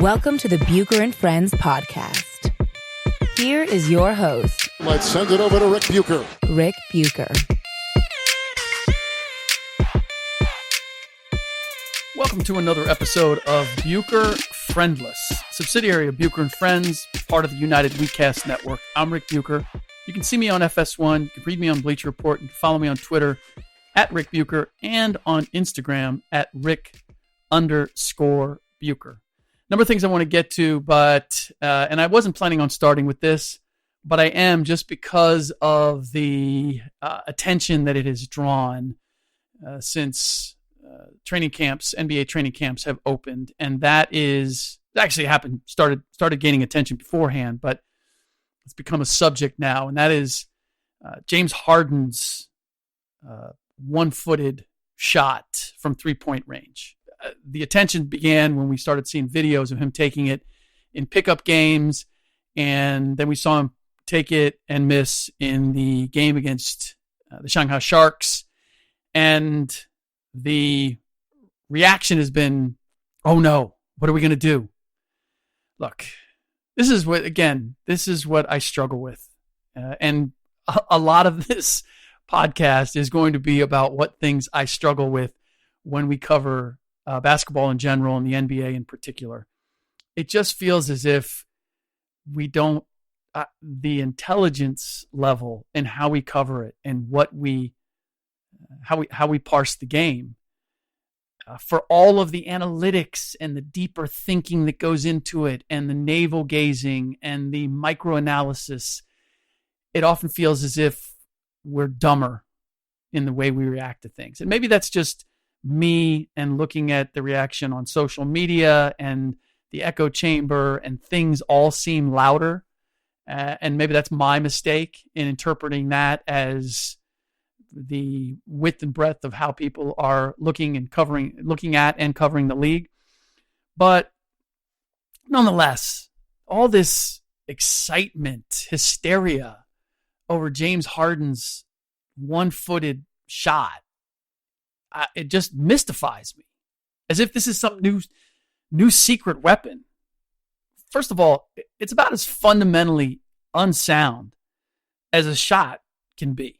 Welcome to the Bucher and Friends podcast. Here is your host. Let's send it over to Ric Bucher. Ric Bucher. Welcome to another episode of Bucher Friendless, subsidiary of Bucher and Friends, part of the United WeCast Network. I'm Ric Bucher. You can see me on FS1, you can read me on Bleacher Report, you can follow me on Twitter at Ric Bucher and on Instagram at Ric_Bucher. Number of things I want to get to, but and I wasn't planning on starting with this, but I am just because of the attention that it has drawn since training camps, NBA training camps have opened, and that is actually started gaining attention beforehand, but it's become a subject now, and that is James Harden's one-footed shot from three-point range. The attention began when we started seeing videos of him taking it in pickup games, and then we saw him take it and miss in the game against the Shanghai Sharks, and the reaction has been, oh no, what are we going to do? Look, this is what I struggle with, and a lot of this podcast is going to be about what things I struggle with when we cover basketball in general and the NBA in particular. It just feels as if we don't, the intelligence level in how we cover it and how we parse the game, for all of the analytics and the deeper thinking that goes into it and the navel gazing and the microanalysis, it often feels as if we're dumber in the way we react to things. And maybe that's just me and looking at the reaction on social media and the echo chamber, and things all seem louder. And maybe that's my mistake in interpreting that as the width and breadth of how people are looking at and covering the league. But nonetheless, all this excitement, hysteria over James Harden's one-footed shot, it just mystifies me, as if this is some new secret weapon. First of all, it's about as fundamentally unsound as a shot can be.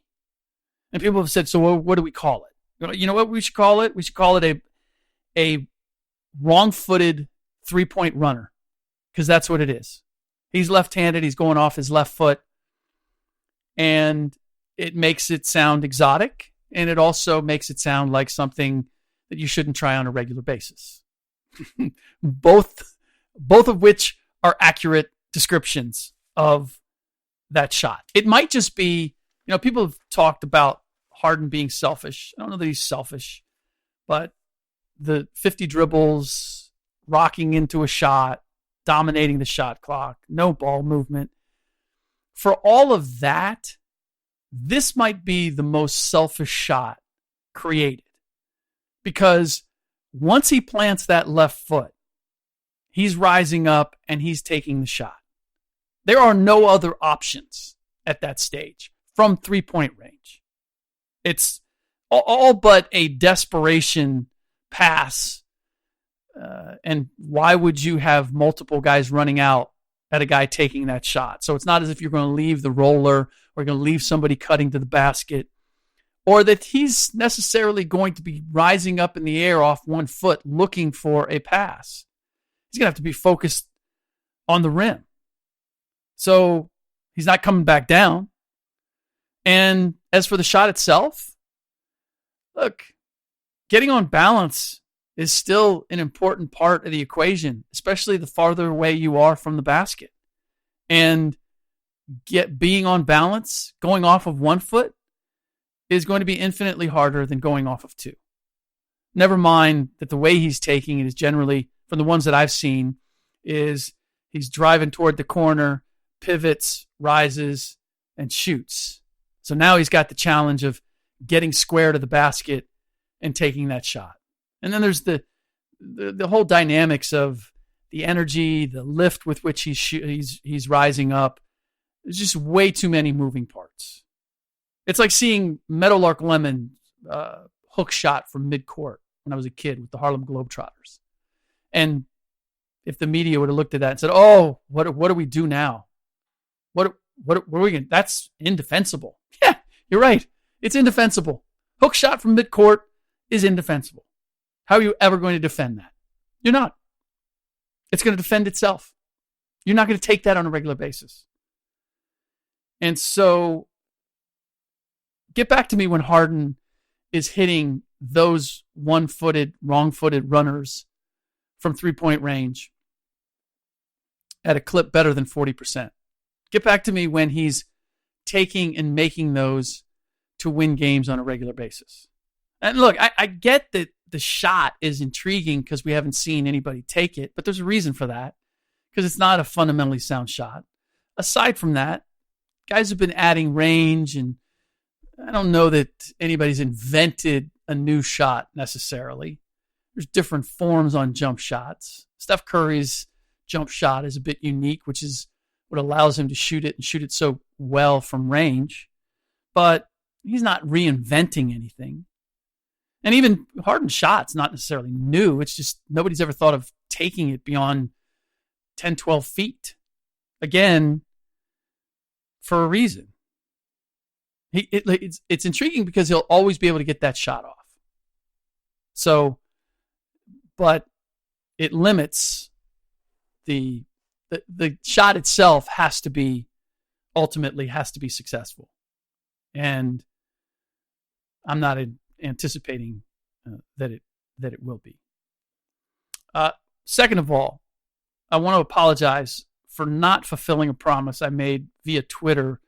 And people have said, so what do we call it? You know what we should call it? We should call it a wrong-footed three-point runner, because that's what it is. He's left-handed. He's going off his left foot, and it makes it sound exotic. And it also makes it sound like something that you shouldn't try on a regular basis. Both of which are accurate descriptions of that shot. It might just be, people have talked about Harden being selfish. I don't know that he's selfish, but the 50 dribbles, rocking into a shot, dominating the shot clock, no ball movement. For all of that, this might be the most selfish shot created, because once he plants that left foot, he's rising up and he's taking the shot. There are no other options at that stage from three-point range. It's all but a desperation pass. And why would you have multiple guys running out at a guy taking that shot? So it's not as if you're going to leave the roller or you're going to leave somebody cutting to the basket, or that he's necessarily going to be rising up in the air off one foot looking for a pass. He's going to have to be focused on the rim. So he's not coming back down. And as for the shot itself, look, getting on balance is still an important part of the equation, especially the farther away you are from the basket. And being on balance, going off of one foot, is going to be infinitely harder than going off of two. Never mind that the way he's taking it is generally, from the ones that I've seen, is he's driving toward the corner, pivots, rises, and shoots. So now he's got the challenge of getting square to the basket and taking that shot. And then there's the whole dynamics of the energy, the lift with which he's rising up. There's just way too many moving parts. It's like seeing Meadowlark Lemon hook shot from midcourt when I was a kid with the Harlem Globetrotters. And if the media would have looked at that and said, "Oh, what do we do now? What are we going? That's indefensible." Yeah, you're right. It's indefensible. Hook shot from midcourt is indefensible. How are you ever going to defend that? You're not. It's going to defend itself. You're not going to take that on a regular basis. And so get back to me when Harden is hitting those one-footed, wrong-footed runners from three-point range at a clip better than 40%. Get back to me when he's taking and making those to win games on a regular basis. And look, I get that the shot is intriguing because we haven't seen anybody take it, but there's a reason for that, because it's not a fundamentally sound shot. Aside from that, guys have been adding range, and I don't know that anybody's invented a new shot necessarily. There's different forms on jump shots. Steph Curry's jump shot is a bit unique, which is what allows him to shoot it and shoot it so well from range. But he's not reinventing anything. And even Harden's shot's not necessarily new. It's just nobody's ever thought of taking it beyond 10, 12 feet. Again, for a reason. It's intriguing because he'll always be able to get that shot off. So, but it limits the shot itself ultimately has to be successful. And I'm not anticipating that it will be. Second of all, I want to apologize for not fulfilling a promise I made via Twitter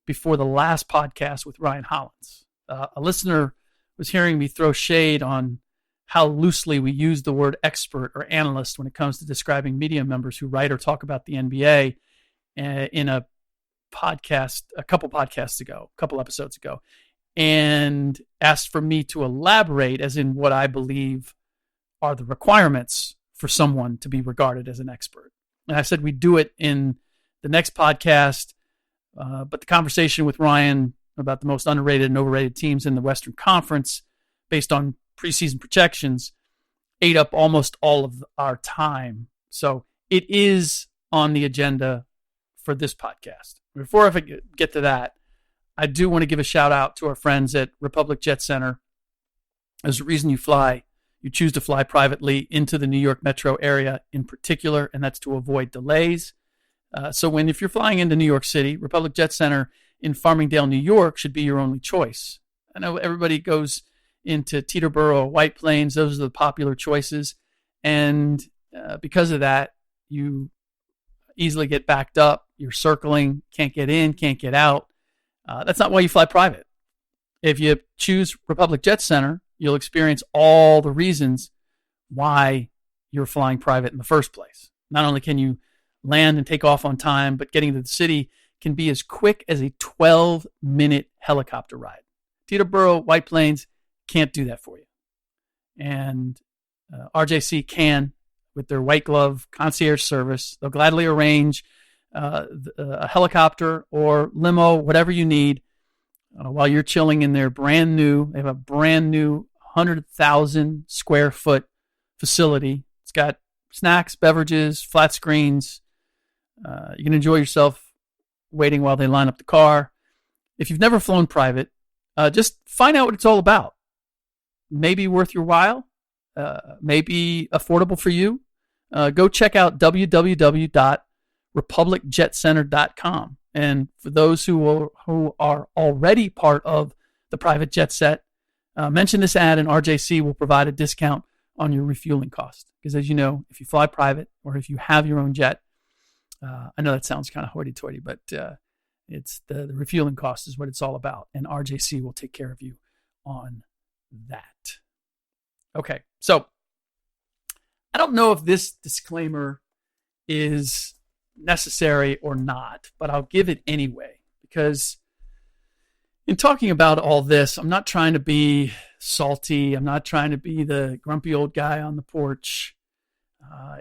before the last podcast with Ryan Hollins. A listener was hearing me throw shade on how loosely we use the word expert or analyst when it comes to describing media members who write or talk about the NBA in a podcast, a couple episodes ago, and asked for me to elaborate as in what I believe are the requirements for someone to be regarded as an expert. And I said we'd do it in the next podcast, but the conversation with Ryan about the most underrated and overrated teams in the Western Conference based on preseason projections ate up almost all of our time. So it is on the agenda for this podcast. Before I get to that, I do want to give a shout out to our friends at Republic Jet Center. There's a reason you choose to fly privately into the New York metro area in particular, and that's to avoid delays. So if you're flying into New York City, Republic Jet Center in Farmingdale, New York should be your only choice. I know everybody goes into Teterboro or White Plains. Those are the popular choices. And because of that, you easily get backed up. You're circling, can't get in, can't get out. That's not why you fly private. If you choose Republic Jet Center, you'll experience all the reasons why you're flying private in the first place. Not only can you land and take off on time, but getting to the city can be as quick as a 12-minute helicopter ride. Teterboro, White Plains can't do that for you. And RJC can with their white glove concierge service. They'll gladly arrange a helicopter or limo, whatever you need, while you're chilling in their they have a brand new 100,000 square foot facility. It's got snacks, beverages, flat screens. You can enjoy yourself waiting while they line up the car. If you've never flown private, just find out what it's all about. Maybe worth your while, maybe affordable for you. Go check out www.republicjetcenter.com. And for those who are already part of the private jet set, mention this ad and RJC will provide a discount on your refueling cost. Because as you know, if you fly private or if you have your own jet, I know that sounds kind of hoity-toity, but it's the refueling cost is what it's all about. And RJC will take care of you on that. Okay, so I don't know if this disclaimer is necessary or not, but I'll give it anyway, because in talking about all this, I'm not trying to be salty. I'm not trying to be the grumpy old guy on the porch.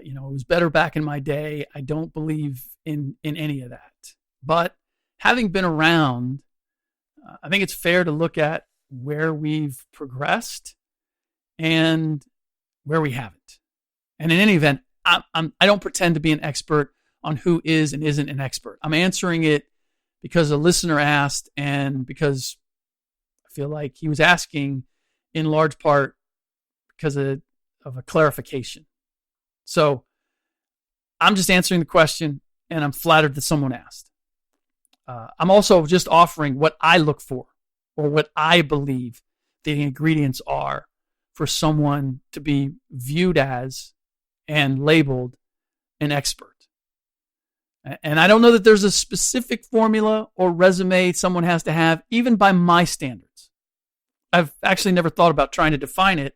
It was better back in my day. I don't believe in any of that. But having been around, I think it's fair to look at where we've progressed and where we haven't. And in any event, I don't pretend to be an expert on who is and isn't an expert. I'm answering it because a listener asked, and because I feel like he was asking in large part because of a clarification. So I'm just answering the question, and I'm flattered that someone asked. I'm also just offering what I look for, or what I believe the ingredients are for someone to be viewed as and labeled an expert. And I don't know that there's a specific formula or resume someone has to have, even by my standards. I've actually never thought about trying to define it,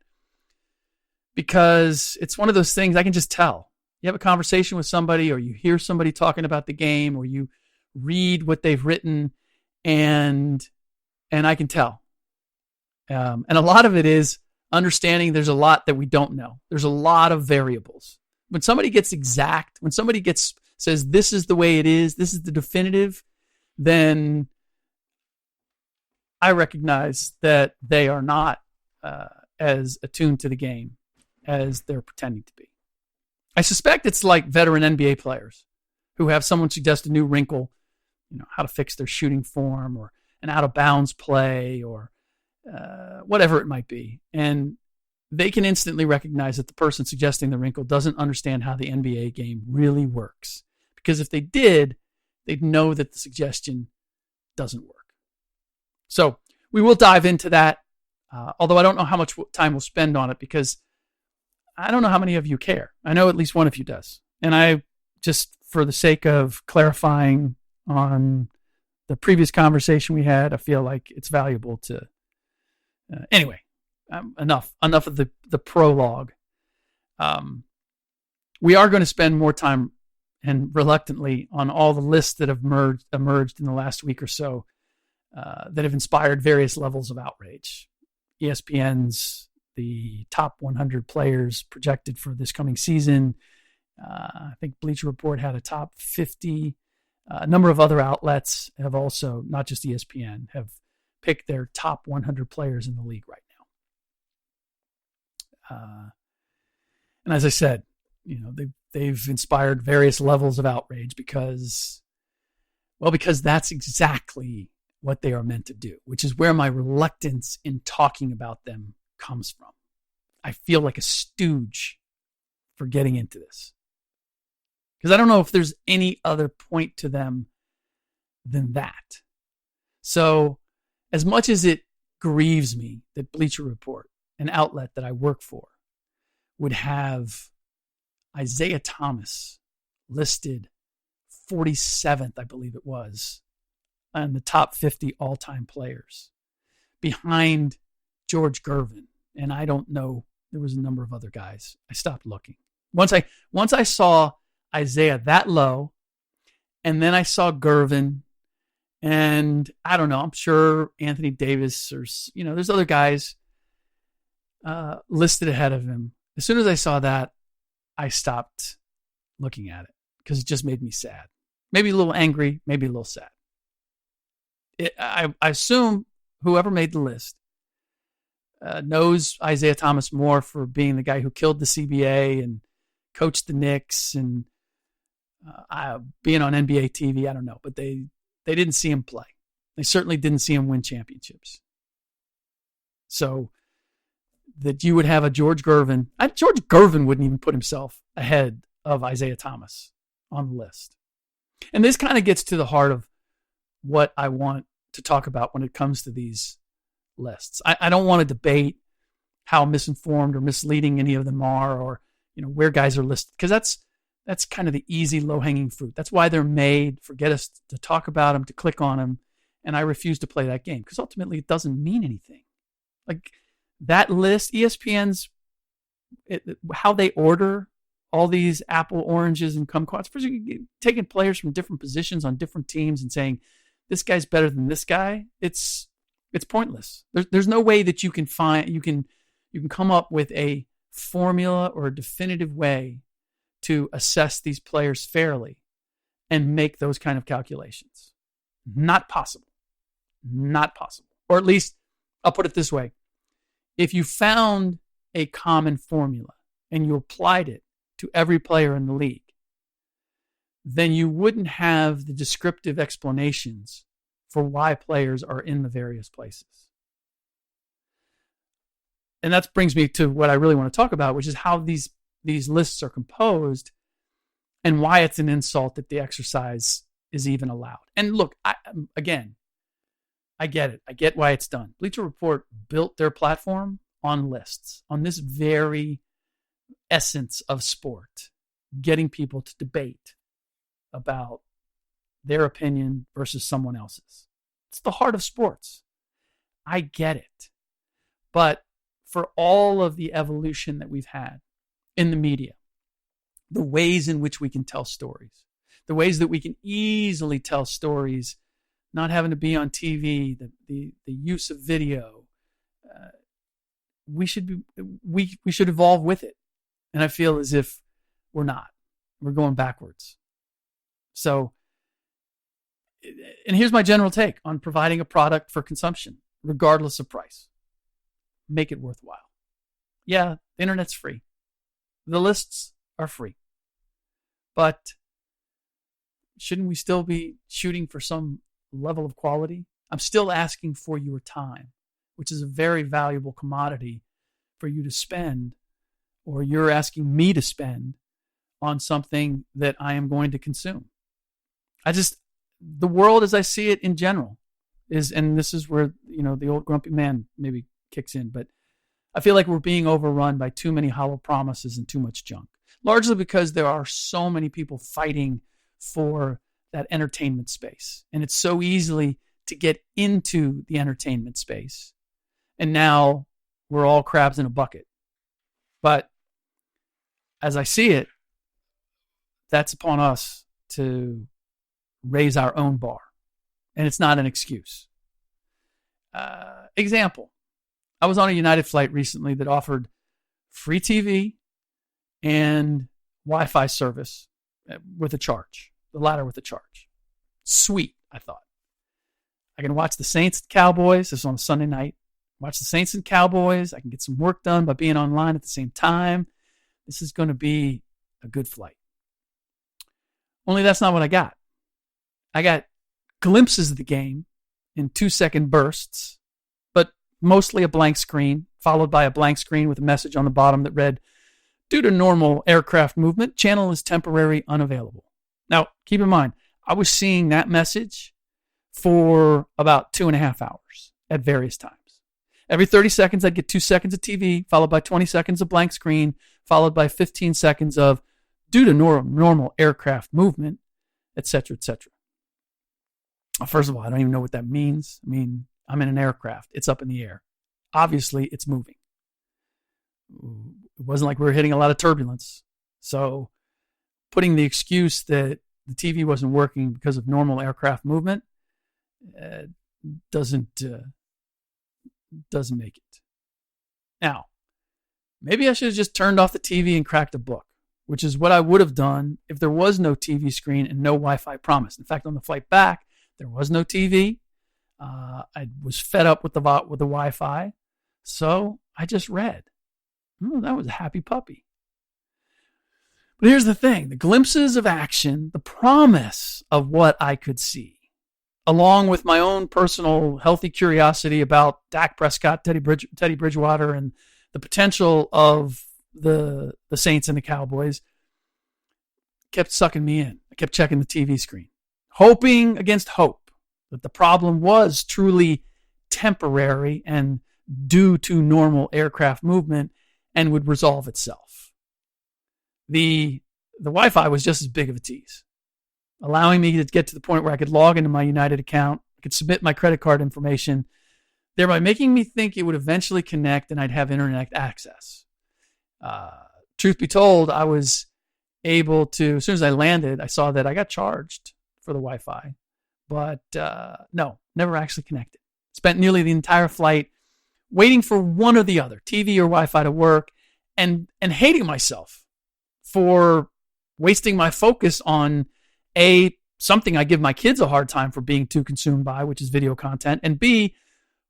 because it's one of those things I can just tell. You have a conversation with somebody, or you hear somebody talking about the game, or you read what they've written, and I can tell. And a lot of it is understanding there's a lot that we don't know. There's a lot of variables. When somebody gets exact, when somebody says this is the way it is, this is the definitive, then I recognize that they are not as attuned to the game as they're pretending to be. I suspect it's like veteran NBA players who have someone suggest a new wrinkle, how to fix their shooting form, or an out of bounds play, or whatever it might be. And they can instantly recognize that the person suggesting the wrinkle doesn't understand how the NBA game really works. Because if they did, they'd know that the suggestion doesn't work. So we will dive into that, although I don't know how much time we'll spend on it, because I don't know how many of you care. I know at least one of you does. And I just, for the sake of clarifying on the previous conversation we had, I feel like it's valuable to... anyway, enough of the prologue. We are going to spend more time, and reluctantly, on all the lists that have emerged in the last week or so that have inspired various levels of outrage. ESPN's the top 100 players projected for this coming season. I think Bleacher Report had a top 50. A number of other outlets have also, not just ESPN, have picked their top 100 players in the league right now. And as I said, they've inspired various levels of outrage because that's exactly what they are meant to do, which is where my reluctance in talking about them comes from. I feel like a stooge for getting into this, because I don't know if there's any other point to them than that. So as much as it grieves me that Bleacher Report, an outlet that I work for, would have Isaiah Thomas listed 47th, I believe it was, on the top 50 all-time players, behind George Gervin. And I don't know, there was a number of other guys. I stopped looking. Once I saw Isaiah that low, and then I saw Gervin, and I don't know, I'm sure Anthony Davis, or there's other guys listed ahead of him. As soon as I saw that, I stopped looking at it, because it just made me sad. Maybe a little angry, maybe a little sad. I assume whoever made the list knows Isaiah Thomas more for being the guy who killed the CBA and coached the Knicks and being on NBA TV. I don't know, but they didn't see him play. They certainly didn't see him win championships. So that you would have a George Gervin. George Gervin wouldn't even put himself ahead of Isaiah Thomas on the list. And this kind of gets to the heart of what I want to talk about when it comes to these lists. I don't want to debate how misinformed or misleading any of them are, or where guys are listed, because that's kind of the easy, low-hanging fruit. That's why they're made, for get us to talk about them, to click on them, and I refuse to play that game, because ultimately it doesn't mean anything. Like that list, ESPN's, how they order all these apple, oranges, and kumquats, first taking players from different positions on different teams and saying, this guy's better than this guy, it's pointless. There's no way that you can come up with a formula or a definitive way to assess these players fairly and make those kind of calculations. Not possible. Not possible. Or at least, I'll put it this way. If you found a common formula and you applied it to every player in the league, then you wouldn't have the descriptive explanations for why players are in the various places. And that brings me to what I really want to talk about, which is how these lists are composed and why it's an insult that the exercise is even allowed. And look, I get it. I get why it's done. Bleacher Report built their platform on lists, on this very essence of sport, getting people to debate about their opinion versus someone else's. It's the heart of sports. I get it. But for all of the evolution that we've had in the media, the ways in which we can tell stories, the ways that we can easily tell stories, not having to be on TV, the use of video, we should evolve with it. And I feel as if we're not. We're going backwards. So, and here's my general take on providing a product for consumption, regardless of price. Make it worthwhile. Yeah, the internet's free. The lists are free. But shouldn't we still be shooting for some level of quality? I'm still asking for your time, which is a very valuable commodity for you to spend, or you're asking me to spend on something that I am going to consume. The world as I see it in general is, and this is where, the old grumpy man maybe kicks in, but I feel like we're being overrun by too many hollow promises and too much junk, largely because there are so many people fighting for that entertainment space. And it's so easily to get into the entertainment space. And now we're all crabs in a bucket. But as I see it, that's upon us to raise our own bar. And it's not an excuse. Example. I was on a United flight recently that offered free TV and Wi-Fi service with a charge. The latter with a charge. Sweet, I thought. I can watch the Saints and Cowboys. This is on a Sunday night. Watch the Saints and Cowboys. I can get some work done by being online at the same time. This is going to be a good flight. Only that's not what I got. I got glimpses of the game in 2-second bursts, but mostly a blank screen, followed by a blank screen with a message on the bottom that read, "Due to normal aircraft movement, channel is temporarily unavailable." Now, keep in mind, I was seeing that message for about 2.5 hours at various times. Every 30 seconds, I'd get 2 seconds of TV, followed by 20 seconds of blank screen, followed by 15 seconds of "due to normal aircraft movement," etc., etc. First of all, I don't even know what that means. I mean, I'm in an aircraft. It's up in the air. Obviously, it's moving. It wasn't like we were hitting a lot of turbulence. So putting the excuse that the TV wasn't working because of normal aircraft movement doesn't make it. Now, maybe I should have just turned off the TV and cracked a book, which is what I would have done if there was no TV screen and no Wi-Fi promised. In fact, on the flight back, there was no TV. I was fed up with the Wi-Fi, so I just read. That was a happy puppy. But here's the thing. The glimpses of action, the promise of what I could see, along with my own personal healthy curiosity about Dak Prescott, Teddy Bridgewater, and the potential of the Saints and the Cowboys, kept sucking me in. I kept checking the TV screen, hoping against hope that the problem was truly temporary and due to normal aircraft movement and would resolve itself. The Wi-Fi was just as big of a tease, allowing me to get to the point where I could log into my United account, I could submit my credit card information, thereby making me think it would eventually connect and I'd have internet access. Truth be told, I was able to, as soon as I landed, I saw that I got charged for the Wi-Fi, but no, never actually connected. Spent nearly the entire flight waiting for one or the other, TV or Wi-Fi, to work, and hating myself for wasting my focus on something I give my kids a hard time for being too consumed by, which is video content, and B,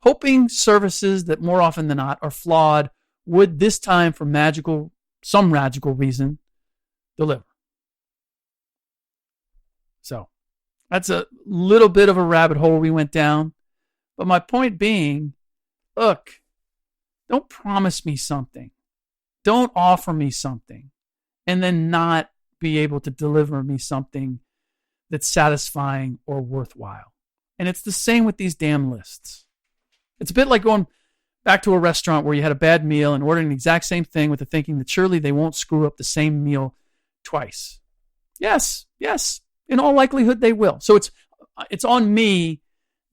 hoping services that more often than not are flawed would this time, for some magical reason, deliver. So that's a little bit of a rabbit hole we went down. But my point being, look, don't promise me something. Don't offer me something and then not be able to deliver me something that's satisfying or worthwhile. And it's the same with these damn lists. It's a bit like going back to a restaurant where you had a bad meal and ordering the exact same thing with the thinking that surely they won't screw up the same meal twice. Yes. In all likelihood, they will. So it's on me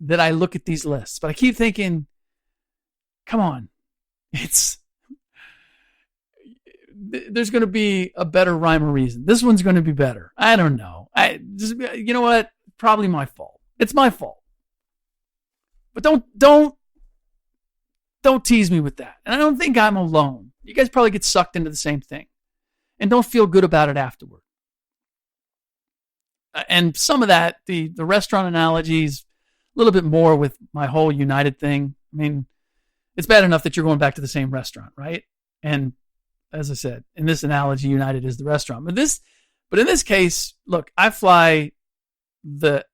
that I look at these lists. But I keep thinking, come on, there's going to be a better rhyme or reason. This one's going to be better. I don't know. You know what? Probably my fault. It's my fault. But don't tease me with that. And I don't think I'm alone. You guys probably get sucked into the same thing. And don't feel good about it afterward. And some of that, the restaurant analogies, a little bit more with my whole United thing. I mean, it's bad enough that you're going back to the same restaurant, right? And as I said, in this analogy, United is the restaurant. But in this case, look, I fly the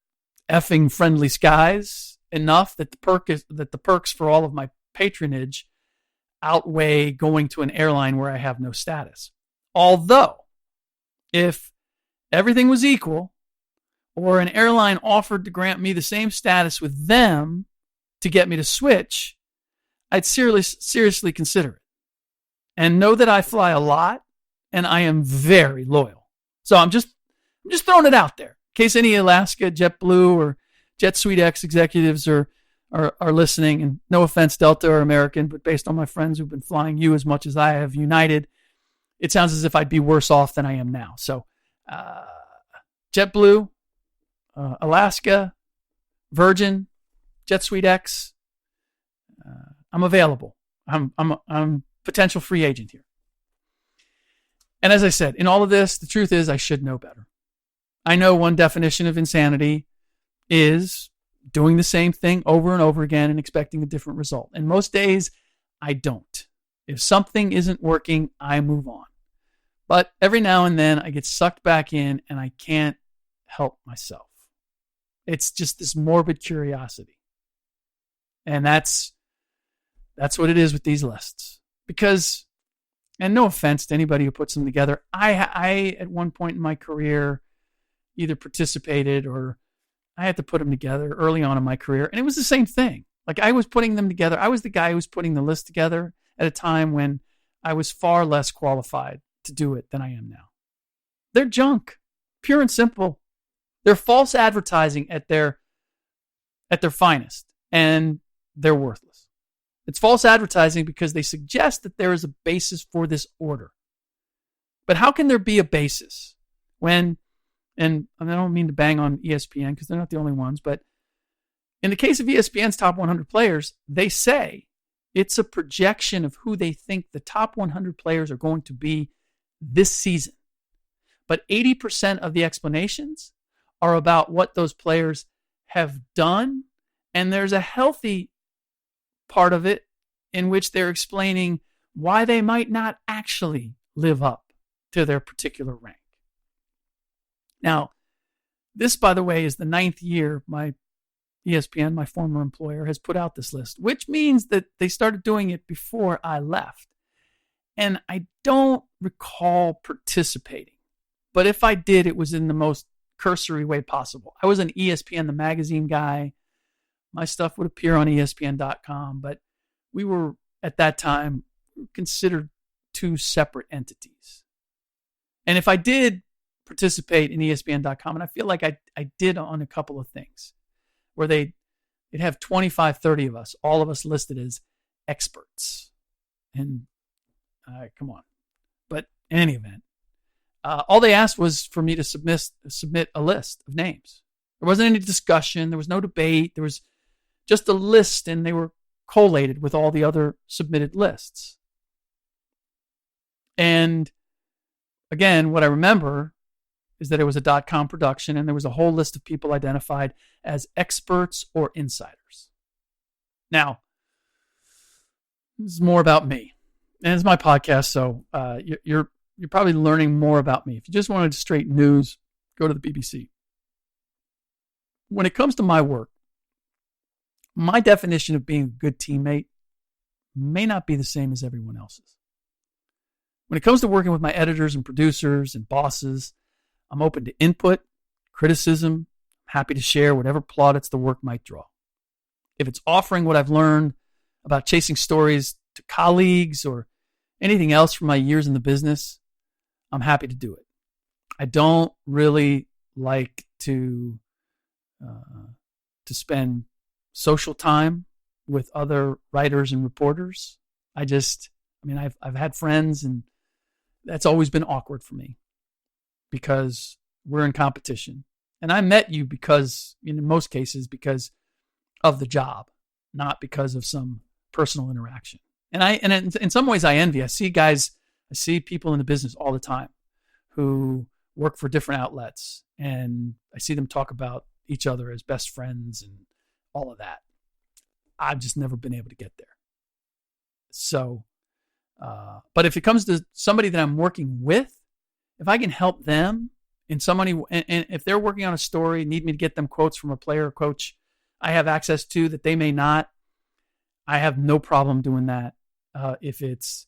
effing friendly skies enough that the perks for all of my patronage outweigh going to an airline where I have no status. Although, if everything was equal, or an airline offered to grant me the same status with them to get me to switch, I'd seriously consider it. And know that I fly a lot, and I am very loyal. So I'm just throwing it out there in case any Alaska, JetBlue, or Jet SweetX executives are listening. And no offense, Delta or American, but based on my friends who've been flying you as much as I have United, it sounds as if I'd be worse off than I am now. So JetBlue, Alaska, Virgin, Jet SweetX, I'm available. I'm potential free agent here. And as I said, in all of this, the truth is I should know better. I know one definition of insanity is doing the same thing over and over again and expecting a different result. And most days, I don't. If something isn't working, I move on. But every now and then, I get sucked back in and I can't help myself. It's just this morbid curiosity. And that's what it is with these lists. Because, and no offense to anybody who puts them together, I at one point in my career either participated or I had to put them together early on in my career. And it was the same thing. Like I was putting them together. I was the guy who was putting the list together at a time when I was far less qualified to do it than I am now. They're junk, pure and simple. They're false advertising at their finest, and they're worthless. It's false advertising because they suggest that there is a basis for this order. But how can there be a basis when, and I don't mean to bang on ESPN because they're not the only ones, but in the case of ESPN's top 100 players, they say it's a projection of who they think the top 100 players are going to be this season. But 80% of the explanations are about what those players have done, and there's a healthy part of it in which they're explaining why they might not actually live up to their particular rank. Now, this, by the way, is the 9th year my ESPN, my former employer, has put out this list, which means that they started doing it before I left. And I don't recall participating. But if I did, it was in the most cursory way possible. I was an ESPN, the magazine guy. My stuff would appear on ESPN.com, but we were, at that time, considered two separate entities. And if I did participate in ESPN.com, and I feel like I did on a couple of things, where they'd have 25, 30 of us, all of us listed as experts. And come on. But in any event, all they asked was for me to submit a list of names. There wasn't any discussion. There was no debate. There was just a list, and they were collated with all the other submitted lists. And again, what I remember is that it was a .com production, and there was a whole list of people identified as experts or insiders. Now, this is more about me. And it's my podcast, so you're probably learning more about me. If you just wanted straight news, go to the BBC. When it comes to my work, my definition of being a good teammate may not be the same as everyone else's. When it comes to working with my editors and producers and bosses, I'm open to input, criticism, happy to share whatever plaudits the work might draw. If it's offering what I've learned about chasing stories to colleagues or anything else from my years in the business, I'm happy to do it. I don't really like to spend social time with other writers and reporters. I've had friends, and that's always been awkward for me because we're in competition. And I met you because, in most cases, because of the job, not because of some personal interaction. And in some ways I envy. I see people in the business all the time who work for different outlets, and I see them talk about each other as best friends and all of that. I've just never been able to get there. So, but if it comes to somebody that I'm working with, if I can help them and if they're working on a story, need me to get them quotes from a player or coach I have access to that they may not, I have no problem doing that. If it's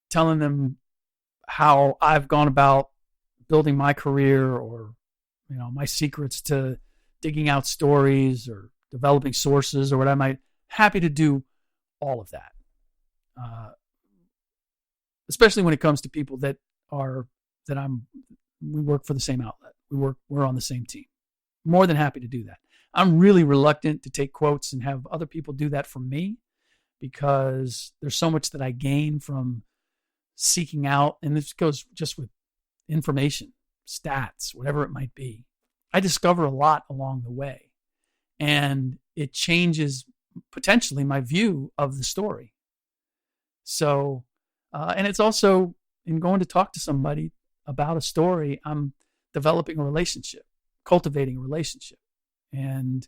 telling them how I've gone about building my career, or my secrets to digging out stories or developing sources or what I might, happy to do all of that. Especially when it comes to people we work for the same outlet. We're on the same team. More than happy to do that. I'm really reluctant to take quotes and have other people do that for me, because there's so much that I gain from seeking out, and this goes just with information, stats, whatever it might be. I discover a lot along the way, and it changes potentially my view of the story. So, and it's also in going to talk to somebody about a story, I'm developing a relationship, cultivating a relationship. And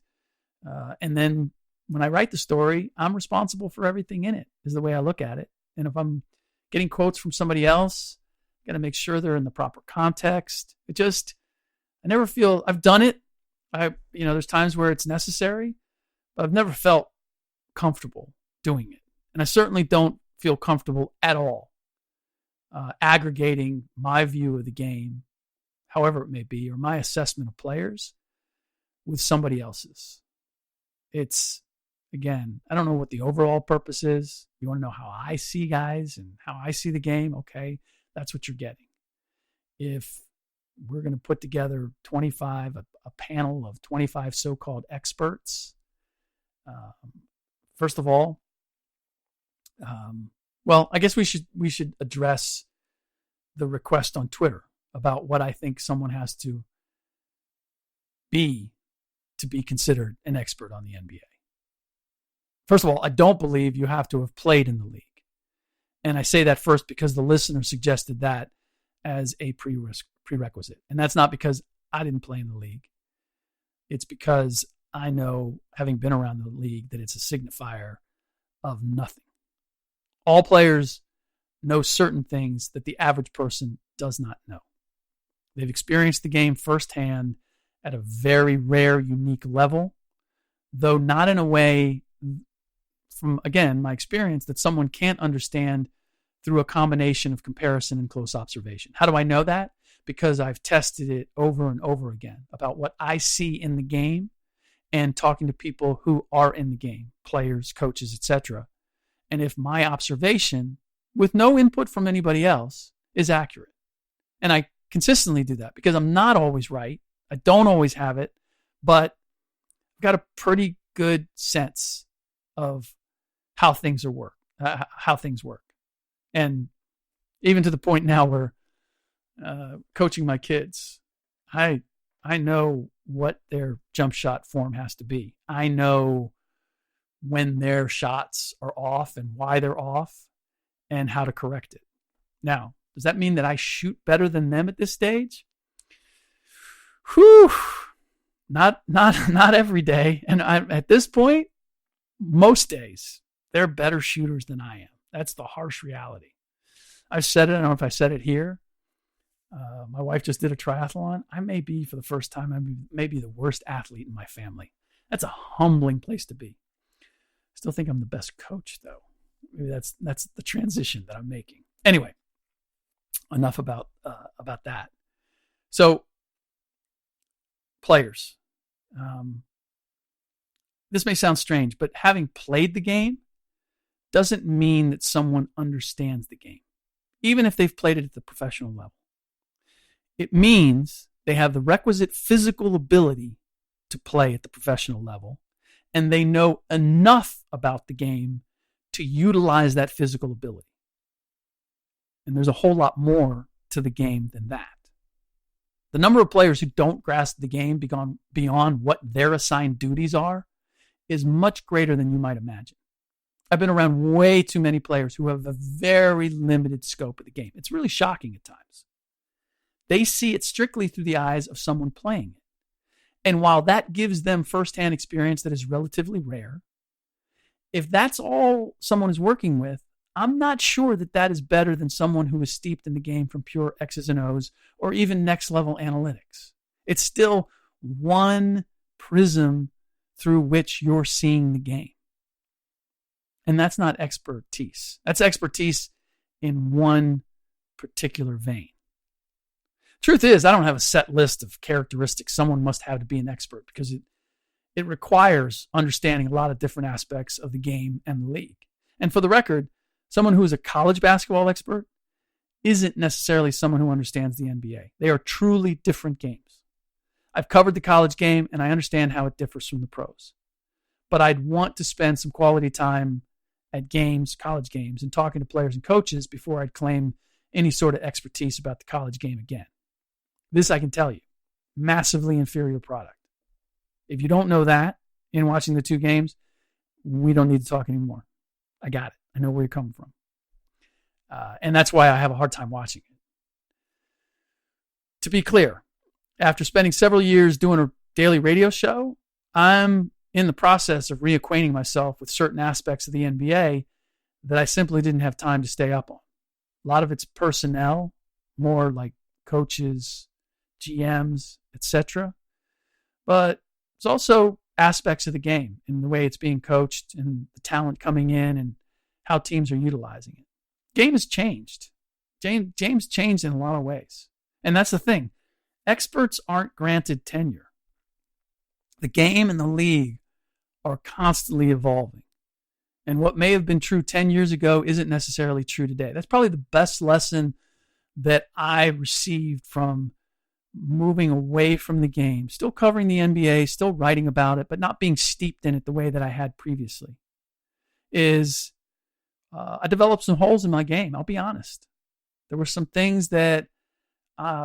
then when I write the story, I'm responsible for everything in it, is the way I look at it. And if I'm getting quotes from somebody else, I got to make sure they're in the proper context. I never feel I've done it. There's times where it's necessary, but I've never felt comfortable doing it. And I certainly don't feel comfortable at all aggregating my view of the game, however it may be, or my assessment of players with somebody else's. It's, again, I don't know what the overall purpose is. You want to know how I see guys and how I see the game? Okay, that's what you're getting. If we're going to put together a panel of 25 so-called experts, first of all, I guess we should address the request on Twitter about what I think someone has to be considered an expert on the NBA. First of all, I don't believe you have to have played in the league. And I say that first because the listener suggested that as a prerequisite. And that's not because I didn't play in the league. It's because I know, having been around the league, that it's a signifier of nothing. All players know certain things that the average person does not know. They've experienced the game firsthand at a very rare, unique level, though not in a way, from, again, my experience, that someone can't understand through a combination of comparison and close observation. How do I know that? Because I've tested it over and over again about what I see in the game and talking to people who are in the game, players, coaches, etc. And if my observation, with no input from anybody else, is accurate. And I consistently do that because I'm not always right. I don't always have it, but I've got a pretty good sense of how things work. And even to the point now where coaching my kids, I know what their jump shot form has to be. I know when their shots are off and why they're off and how to correct it. Now, does that mean that I shoot better than them at this stage? Whew. Not every day. And at this point, most days, they're better shooters than I am. That's the harsh reality. I've said it. I don't know if I said it here. My wife just did a triathlon. I may be, for the first time, I may be the worst athlete in my family. That's a humbling place to be. Still think I'm the best coach, though. Maybe that's the transition that I'm making. Anyway, enough about that. So, players. This may sound strange, but having played the game doesn't mean that someone understands the game, even if they've played it at the professional level. It means they have the requisite physical ability to play at the professional level, and they know enough about the game to utilize that physical ability. And there's a whole lot more to the game than that. The number of players who don't grasp the game beyond what their assigned duties are is much greater than you might imagine. I've been around way too many players who have a very limited scope of the game. It's really shocking at times. They see it strictly through the eyes of someone playing it. And while that gives them firsthand experience that is relatively rare, if that's all someone is working with, I'm not sure that is better than someone who is steeped in the game from pure X's and O's or even next level analytics. It's still one prism through which you're seeing the game. And that's not expertise. That's expertise in one particular vein. Truth is, I don't have a set list of characteristics someone must have to be an expert, because it requires understanding a lot of different aspects of the game and the league. And for the record, someone who is a college basketball expert isn't necessarily someone who understands the NBA. They are truly different games. I've covered the college game, and I understand how it differs from the pros. But I'd want to spend some quality time at games, college games, and talking to players and coaches before I'd claim any sort of expertise about the college game again. This I can tell you, massively inferior product. If you don't know that in watching the two games, we don't need to talk anymore. I got it. I know where you're coming from. And that's why I have a hard time watching it. To be clear, after spending several years doing a daily radio show, I'm in the process of reacquainting myself with certain aspects of the NBA that I simply didn't have time to stay up on. A lot of it's personnel, more like coaches, GMs, etc. But it's also aspects of the game and the way it's being coached and the talent coming in and how teams are utilizing it. Game has changed. James changed in a lot of ways. And that's the thing. Experts aren't granted tenure. The game and the league are constantly evolving. And what may have been true 10 years ago isn't necessarily true today. That's probably the best lesson that I received from moving away from the game, still covering the NBA, still writing about it, but not being steeped in it the way that I had previously, is I developed some holes in my game. I'll be honest. There were some things that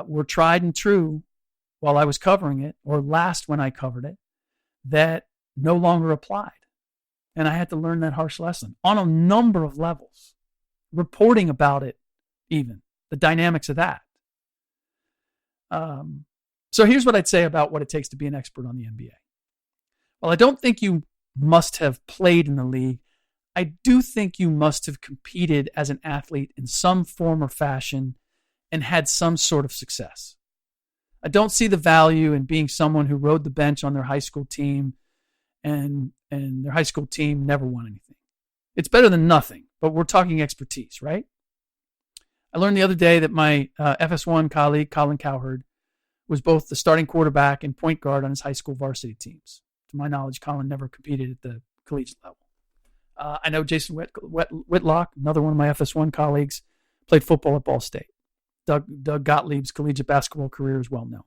were tried and true while I was covering it, or last when I covered it, that no longer applied. And I had to learn that harsh lesson on a number of levels, reporting about it, even the dynamics of that. So here's what I'd say about what it takes to be an expert on the NBA. Well, I don't think you must have played in the league. I do think you must have competed as an athlete in some form or fashion and had some sort of success. I don't see the value in being someone who rode the bench on their high school team and their high school team never won anything. It's better than nothing, but we're talking expertise, right? I learned the other day that my FS1 colleague, Colin Cowherd, was both the starting quarterback and point guard on his high school varsity teams. To my knowledge, Colin never competed at the collegiate level. I know Jason Whitlock, another one of my FS1 colleagues, played football at Ball State. Doug Gottlieb's collegiate basketball career is well known.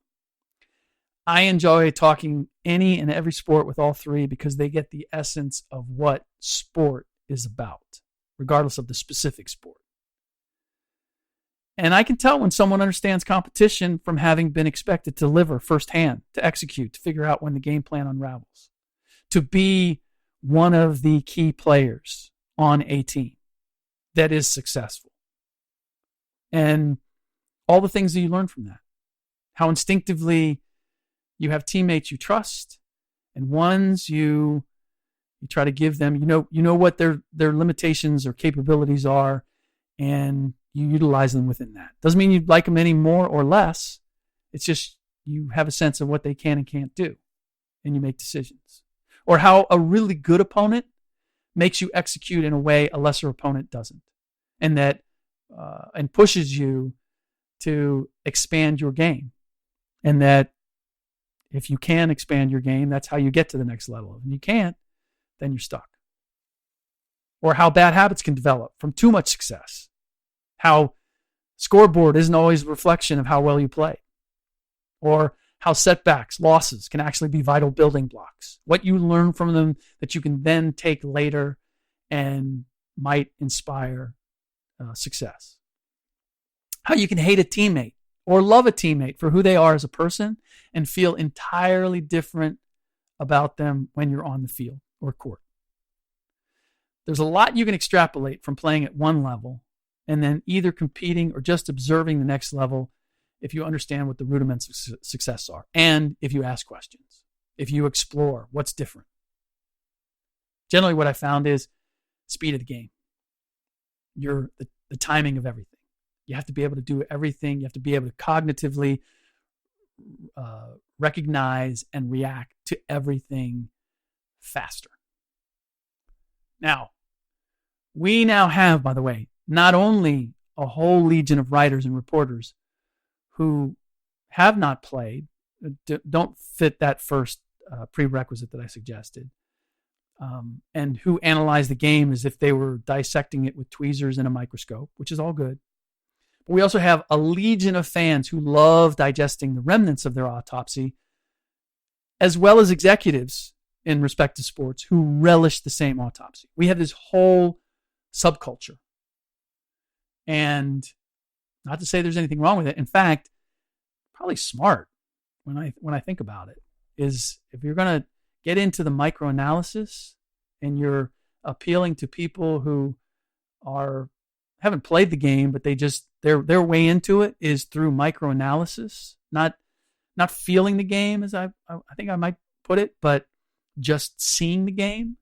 I enjoy talking any and every sport with all three because they get the essence of what sport is about, regardless of the specific sport. And I can tell when someone understands competition from having been expected to deliver firsthand, to execute, to figure out when the game plan unravels, to be one of the key players on a team that is successful. And all the things that you learn from that. How instinctively you have teammates you trust, and ones you try to give them, you know what their limitations or capabilities are, and you utilize them within that. Doesn't mean you like them any more or less. It's just you have a sense of what they can and can't do, and you make decisions. Or how a really good opponent makes you execute in a way a lesser opponent doesn't, and that and pushes you to expand your game. And that if you can expand your game, that's how you get to the next level. If you can't, then you're stuck. Or how bad habits can develop from too much success. How scoreboard isn't always a reflection of how well you play. Or how setbacks, losses can actually be vital building blocks. What you learn from them that you can then take later and might inspire success. How you can hate a teammate or love a teammate for who they are as a person and feel entirely different about them when you're on the field or court. There's a lot you can extrapolate from playing at one level and then either competing or just observing the next level if you understand what the rudiments of success are, and if you ask questions, if you explore what's different. Generally, what I found is speed of the game. The timing of everything. You have to be able to do everything. You have to be able to cognitively recognize and react to everything faster. Now, we now have, by the way, not only a whole legion of writers and reporters who have not played, don't fit that first prerequisite that I suggested, and who analyze the game as if they were dissecting it with tweezers and a microscope, which is all good. But we also have a legion of fans who love digesting the remnants of their autopsy, as well as executives in respect to sports who relish the same autopsy. We have this whole subculture. And not to say there's anything wrong with it. In fact, probably smart when I think about it, is if you're going to get into the microanalysis and you're appealing to people who haven't played the game, but their way into it is through microanalysis, not feeling the game, as I think I might put it, but just seeing the game.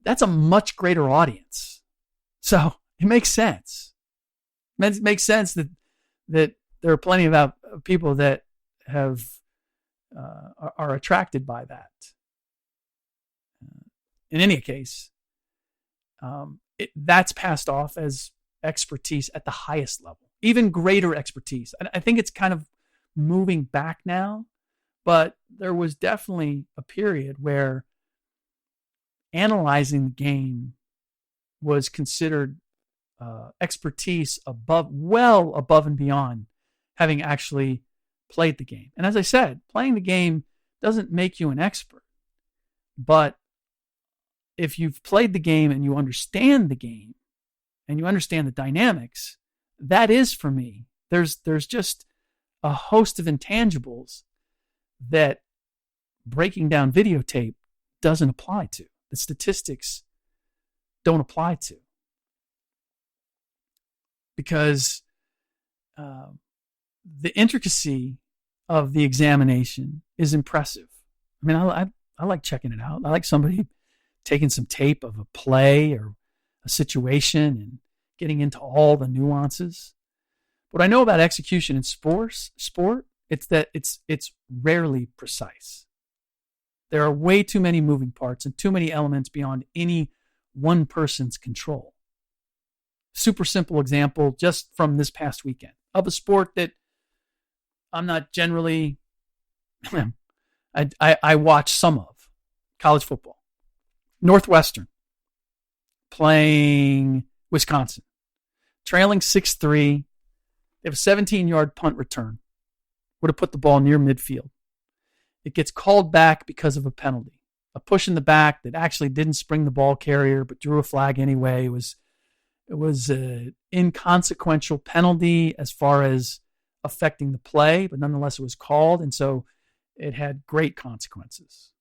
That's a much greater audience. So it makes sense. It makes sense that there are plenty of people that are attracted by that. In any case, that's passed off as expertise at the highest level, even greater expertise. I think it's kind of moving back now, but there was definitely a period where analyzing the game was considered expertise well above and beyond having actually played the game. And as I said, playing the game doesn't make you an expert. But if you've played the game and you understand the game and you understand the dynamics, that is, for me, there's just a host of intangibles that breaking down videotape doesn't apply to. The statistics don't apply to. Because the intricacy of the examination is impressive. I mean, I like checking it out. I like somebody taking some tape of a play or a situation and getting into all the nuances. What I know about execution in sport, it's that it's rarely precise. There are way too many moving parts and too many elements beyond any one person's control. Super simple example just from this past weekend of a sport that I'm not generally, I watch some of, college football. Northwestern playing Wisconsin, trailing 6-3. They have a 17-yard punt return. Would have put the ball near midfield. It gets called back because of a penalty. A push in the back that actually didn't spring the ball carrier but drew a flag anyway. It was an inconsequential penalty as far as affecting the play, but nonetheless it was called, and so it had great consequences.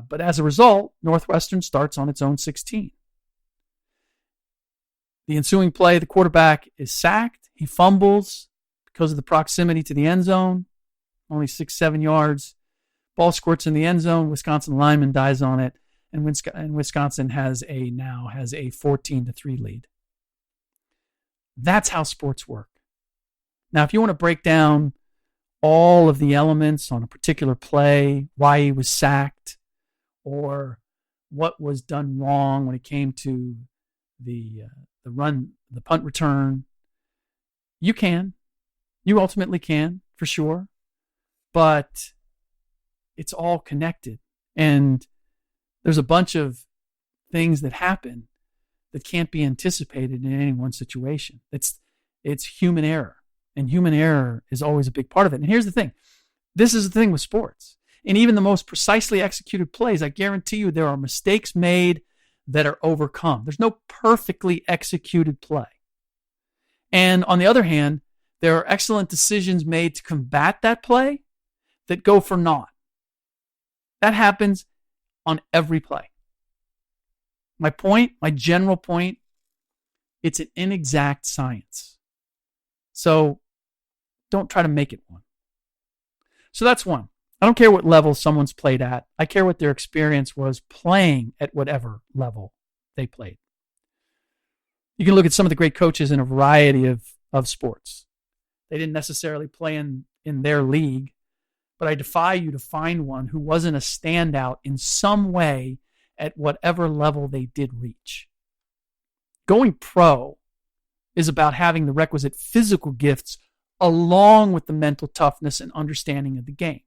But as a result, Northwestern starts on its own 16. The ensuing play, the quarterback is sacked. He fumbles because of the proximity to the end zone, only 6-7 yards. Ball squirts in the end zone. Wisconsin lineman dies on it. And Wisconsin now has a 14-3 lead. That's how sports work. Now, if you want to break down all of the elements on a particular play, why he was sacked, or what was done wrong when it came to the punt return, you can. You ultimately can, for sure. But it's all connected. And there's a bunch of things that happen that can't be anticipated in any one situation. It's human error. And human error is always a big part of it. And here's the thing. This is the thing with sports. And even the most precisely executed plays, I guarantee you there are mistakes made that are overcome. There's no perfectly executed play. And on the other hand, there are excellent decisions made to combat that play that go for naught. That happens on every play. My general point, it's an inexact science. So don't try to make it one. So that's one. I don't care what level someone's played at. I care what their experience was playing at whatever level they played. You can look at some of the great coaches in a variety of sports. They didn't necessarily play in their league, but I defy you to find one who wasn't a standout in some way at whatever level they did reach. Going pro is about having the requisite physical gifts along with the mental toughness and understanding of the game.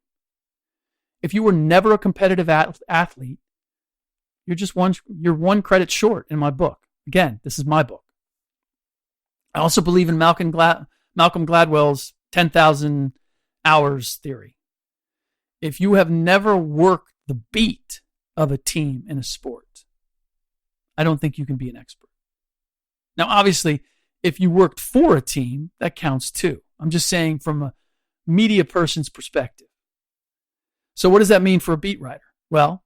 If you were never a competitive athlete, you're one credit short in my book. Again, this is my book. I also believe in Malcolm Gladwell's 10,000 hours theory. If you have never worked the beat of a team in a sport, I don't think you can be an expert. Now, obviously, if you worked for a team, that counts too. I'm just saying from a media person's perspective. So what does that mean for a beat writer? Well,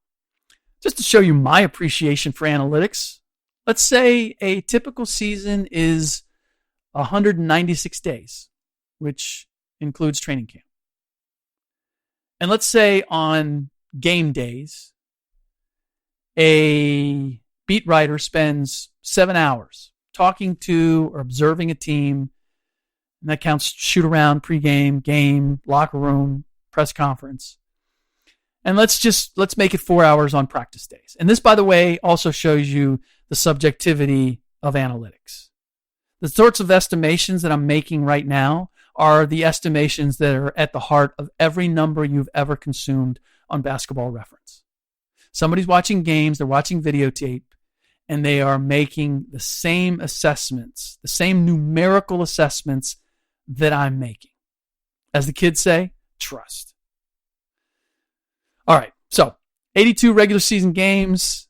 just to show you my appreciation for analytics, let's say a typical season is 196 days, which includes training camp. And let's say on game days, a beat writer spends 7 hours talking to or observing a team, and that counts shoot around, pregame, game, locker room, press conference. And let's make it 4 hours on practice days. And this, by the way, also shows you the subjectivity of analytics. The sorts of estimations that I'm making right now are the estimations that are at the heart of every number you've ever consumed on Basketball Reference. Somebody's watching games, they're watching videotape, and they are making the same assessments, the same numerical assessments that I'm making. As the kids say, trust. All right, so 82 regular season games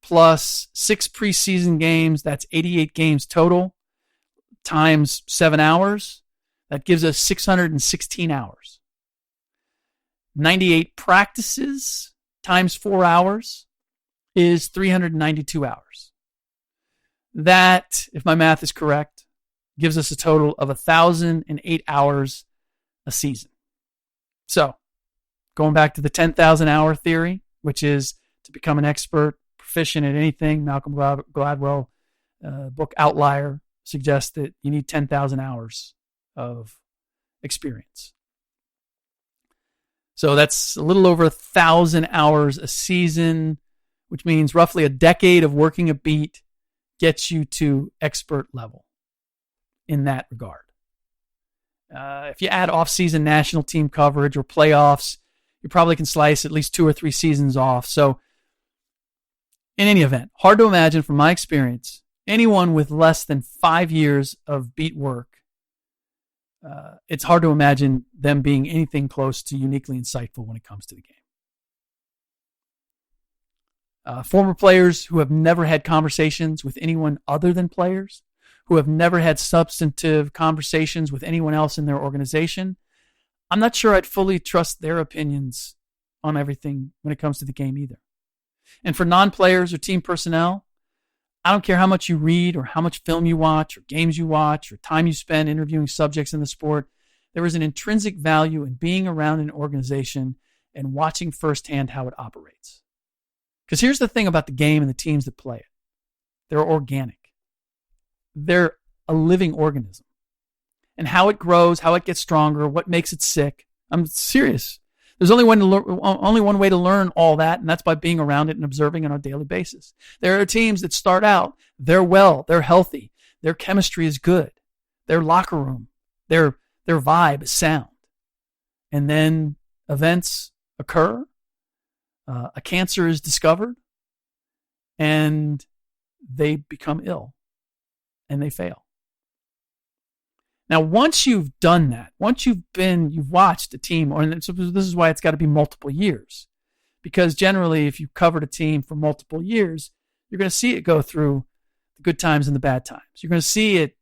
plus 6 preseason games, that's 88 games total, times 7 hours. That gives us 616 hours. 98 practices times 4 hours is 392 hours. That, if my math is correct, gives us a total of 1,008 hours a season. So, going back to the 10,000 hour theory, which is to become an expert, proficient at anything, Malcolm Gladwell book Outlier suggests that you need 10,000 hours of experience. So that's a little over 1,000 hours a season, which means roughly a decade of working a beat gets you to expert level in that regard. If you add off-season national team coverage or playoffs, you probably can slice at least 2 or 3 seasons off. So in any event, hard to imagine from my experience, anyone with less than 5 years of beat work, it's hard to imagine them being anything close to uniquely insightful when it comes to the game. Former players who have never had conversations with anyone other than players, who have never had substantive conversations with anyone else in their organization, I'm not sure I'd fully trust their opinions on everything when it comes to the game either. And for non-players or team personnel, I don't care how much you read or how much film you watch or games you watch or time you spend interviewing subjects in the sport, there is an intrinsic value in being around an organization and watching firsthand how it operates. Because here's the thing about the game and the teams that play it. They're organic. They're a living organism. And how it grows, how it gets stronger, what makes it sick. I'm serious. There's only one way to learn all that, and that's by being around it and observing on a daily basis. There are teams that start out, they're well, they're healthy, their chemistry is good, their locker room, their vibe is sound. And then events occur, a cancer is discovered, and they become ill, and they fail. Now, once you've done that, once you've watched a team, and so this is why it's got to be multiple years, because generally, if you've covered a team for multiple years, you're going to see it go through the good times and the bad times. You're going to see it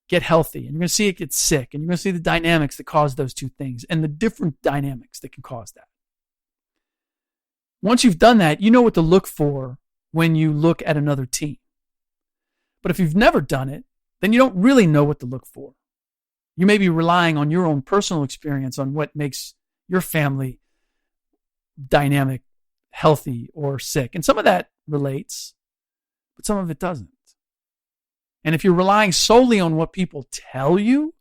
get healthy, and you're going to see it get sick, and you're going to see the dynamics that cause those two things and the different dynamics that can cause that. Once you've done that, you know what to look for when you look at another team. But if you've never done it, then you don't really know what to look for. You may be relying on your own personal experience on what makes your family dynamic, healthy, or sick. And some of that relates, but some of it doesn't. And if you're relying solely on what people tell you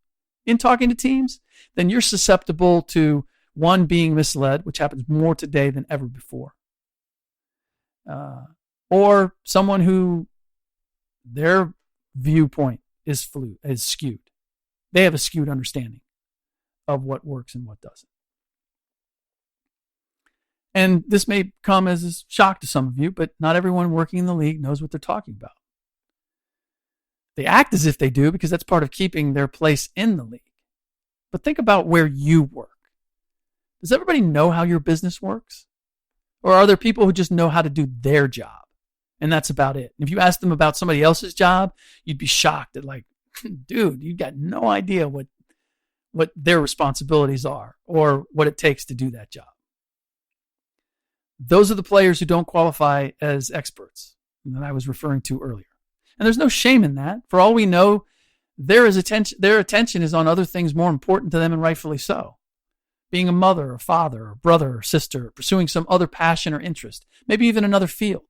in talking to teams, then you're susceptible to, one, being misled, which happens more today than ever before. Or someone who their viewpoint is skewed. They have a skewed understanding of what works and what doesn't. And this may come as a shock to some of you, but not everyone working in the league knows what they're talking about. They act as if they do because that's part of keeping their place in the league. But think about where you work. Does everybody know how your business works? Or are there people who just know how to do their job? And that's about it. And if you ask them about somebody else's job, you'd be shocked at like, dude, you got no idea what their responsibilities are or what it takes to do that job. Those are the players who don't qualify as experts that I was referring to earlier. And there's no shame in that. For all we know, their attention is on other things more important to them, and rightfully so. Being a mother, a father, a brother, or sister, pursuing some other passion or interest, maybe even another field.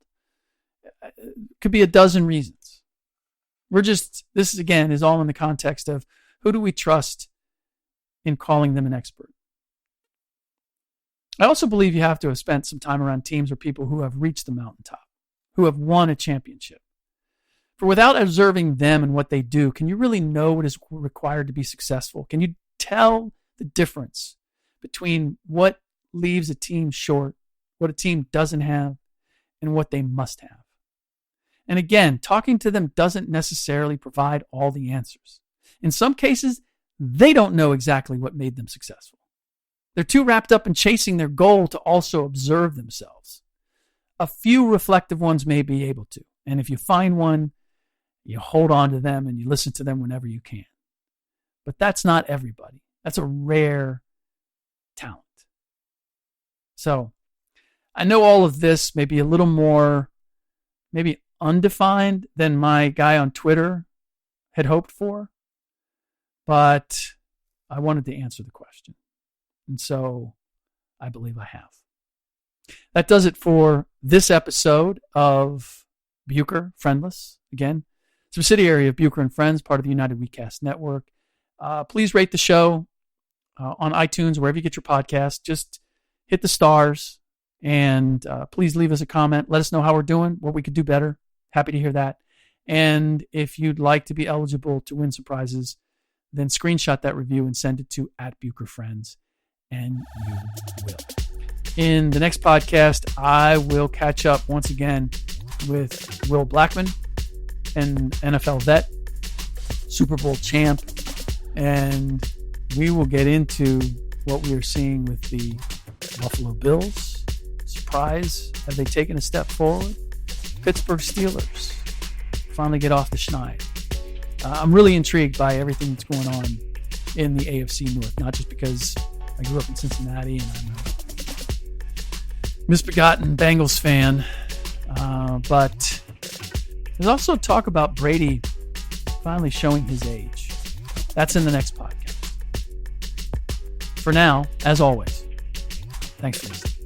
It could be a dozen reasons. This again is all in the context of who do we trust in calling them an expert. I also believe you have to have spent some time around teams or people who have reached the mountaintop, who have won a championship. For without observing them and what they do, can you really know what is required to be successful? Can you tell the difference between what leaves a team short, what a team doesn't have, and what they must have? And again, talking to them doesn't necessarily provide all the answers. In some cases, they don't know exactly what made them successful. They're too wrapped up in chasing their goal to also observe themselves. A few reflective ones may be able to. And if you find one, you hold on to them and you listen to them whenever you can. But that's not everybody. That's a rare talent. So I know all of this may be a little more maybe undefined than my guy on Twitter had hoped for, but I wanted to answer the question. And so I believe I have. That does it for this episode of Bucher Friendless. Again, subsidiary of Bucher and Friends, part of the United WeCast Network. Please rate the show on iTunes, wherever you get your podcast. Just hit the stars and please leave us a comment. Let us know how we're doing, what we could do better. Happy to hear that. And if you'd like to be eligible to win some prizes, then screenshot that review and send it to @BucherFriends, and you will. In the next podcast, I will catch up once again with Will Blackman, an NFL vet, Super Bowl champ, and we will get into what we are seeing with the Buffalo Bills. Surprise, have they taken a step forward? Pittsburgh Steelers finally get off the schneid. I'm really intrigued by everything that's going on in the AFC North, not just because I grew up in Cincinnati and I'm a misbegotten Bengals fan, but there's also talk about Brady finally showing his age. That's in the next podcast. For now, as always, thanks for listening.